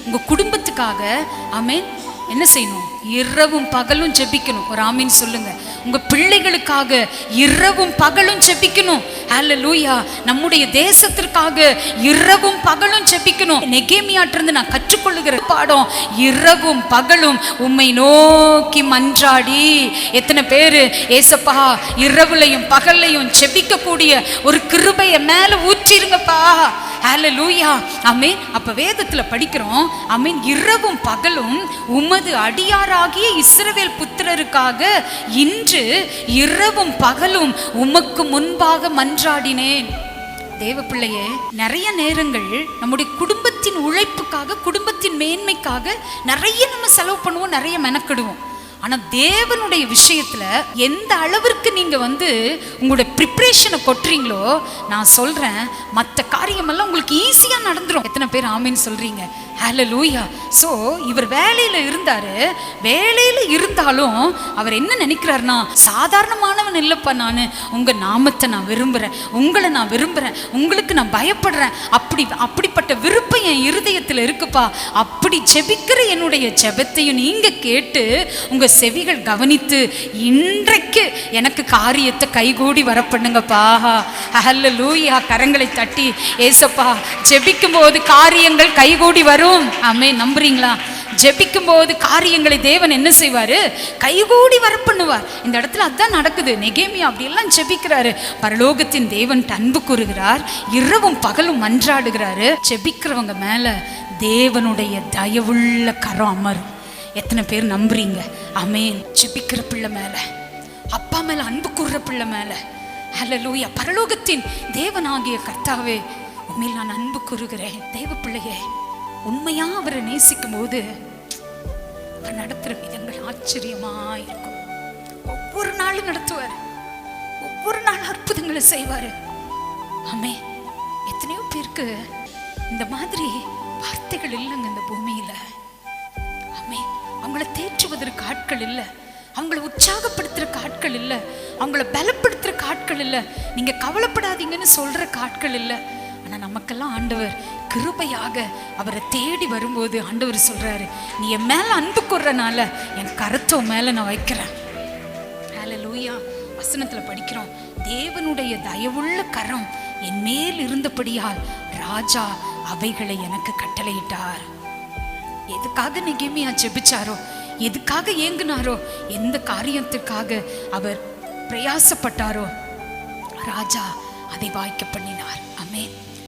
உங்க குடும்பத்துக்காக ஆமென் என்ன செய்யணும்? இரவும் பகலும் ஜெபிக்கணும். ஒரு ஆமீன் சொல்லுங்க. உங்க பிள்ளைகளுக்காக இரவும் பகலும் ஜெபிக்கணும். ஹல்லேலூயா. நம்முடைய தேசத்திற்காக இரவும் பகலும் ஜெபிக்கணும். நெகேமியாட்டிருந்து நான் கற்றுக்கொள்ளுகிற பாடம், இரவும் பகலும் உம்மை நோக்கி மன்றாடி. எத்தனை பேரு ஏசப்பா இரவுலையும் பகல்லையும் ஜெபிக்க கூடிய ஒரு கிருபையை மேல ஊற்றிருங்கப்பா. ஹல்லேலூயா. ஆமென். அப்ப வேதத்துல படிக்கிறோம், ஆமென், இரவும் பகலும் உமது அடியாராகிய இஸ்ரவேல் புத்திரருக்காக இன்று இரவும் பகலும் உமக்கு முன்பாக மன்றாடினேன். தேவ பிள்ளையே, நிறைய நேரங்கள் நம்முடைய குடும்பத்தின் உழைப்புக்காக, குடும்பத்தின் மேன்மைக்காக நிறைய நம்ம செலவு பண்ணுவோம், நிறைய மெனக்கிடுவோம். ஆனா தேவனுடைய விஷயத்துல எந்த அளவிற்கு நீங்க உங்களுடைய ப்ரிப்பரேஷனை கொட்டுறீங்களோ, நான் சொல்றேன், மற்ற காரியமெல்லாம் உங்களுக்கு ஈஸியா நடந்துரும். எத்தனை பேர் ஆமீன் சொல்றீங்க? ஹல்லேலூயா. சோ இவர் வேலையில இருந்தாரு. வேலையில இருந்தாலும் அவர் என்ன நினைக்கிறாருன்னா, சாதாரணமானவன் இல்லப்பா, நான் உங்க நாமத்தை நான் விரும்புறேன், உங்களை நான் விரும்புறேன், உங்களுக்கு நான் பயப்படுறேன், அப்படிப்பட்ட விருப்பம் என் இருதயத்துல இருக்குப்பா. அப்படி ஜெபிக்கிற என்னுடைய ஜெபத்தையும் நீங்க கேட்டு உங்க செவிகள் கவனித்து இன்றைக்கு எனக்கு காரியத்தை கைகூடி வர பண்ணுங்கப்பா. ஹல்லேலூயா. கரங்களை தட்டி ஏசப்பா, ஜெபிக்கும் போது காரியங்கள் கைகூடி வரும். ஆமென். நம்புறீங்களா? ஜெபிக்கும் போது காரியங்களை தேவன் என்ன செய்வாரு? கைகூடி வர பண்ணுவார். இந்த இடத்துல அதான் நடக்குது. நெகேமியா அப்படியெல்லாம் ஜெபிக்கிறாரு. பரலோகத்தின் தேவன் அன்பு கூறுகிறார், இரவும் பகலும் மன்றாடுகிறாரு. ஜெபிக்கிறவங்க மேல தேவனுடைய தயவுள்ள கரம் அமரும். எத்தனை பேர் நம்புறீங்க? ஆமென். ஜெபிக்கிற பிள்ளை மேல, அப்பா மேல அன்பு கூறுற பிள்ளை மேல, ஹல்லேலூயா, பரலோகத்தின் தேவனாகிய கர்த்தாவே உண்மையில் நான் அன்பு கூறுகிறேன். தேவ பிள்ளையே, உண்மையா அவரை நேசிக்கும் போது அவர் நடத்துற விதங்கள் ஆச்சரியமா இருக்கும். ஒவ்வொரு நாளும் நடத்துவார், ஒவ்வொரு நாள் அற்புதங்களை செய்வாரு. ஆமே. எத்தனையோ பேருக்கு இந்த மாதிரி வார்த்தைகள் இல்லைங்க இந்த பூமியில. ஆமே. அவங்கள தேற்றுவதற்கு ஆட்கள் இல்லை, அவங்கள உற்சாகப்படுத்துற ஆட்கள் இல்லை, அவங்கள பலப்படுத்துற ஆட்கள் இல்லை, நீங்க கவலைப்படாதீங்கன்னு சொல்ற ஆட்கள் இல்லை. ஆனா நமக்கெல்லாம் ஆண்டவர் கிருபையாக அவரை தேடி வரும்போது ஆண்டவர் சொல்றாரு, நீ என் மேல அன்பு கூர்றனால என் கரத்தை மேல நான் வைக்கிறேன். ஹல்லேலூயா. வசனத்துல படிக்கிறோம், தேவனுடைய தயவுள்ள கரம் என் மேல் இருந்தபடியால் ராஜா அவைகளை எனக்கு கட்டளையிட்டார். எதுக்காக நெகேமியா ஜெபிச்சாரோ, எதுக்காக ஏங்குனாரோ, எந்த காரியத்திற்காக அவர் பிரயாசப்பட்டாரோ, ராஜா அதை வாய்க்க பண்ணினார். ஆமென்.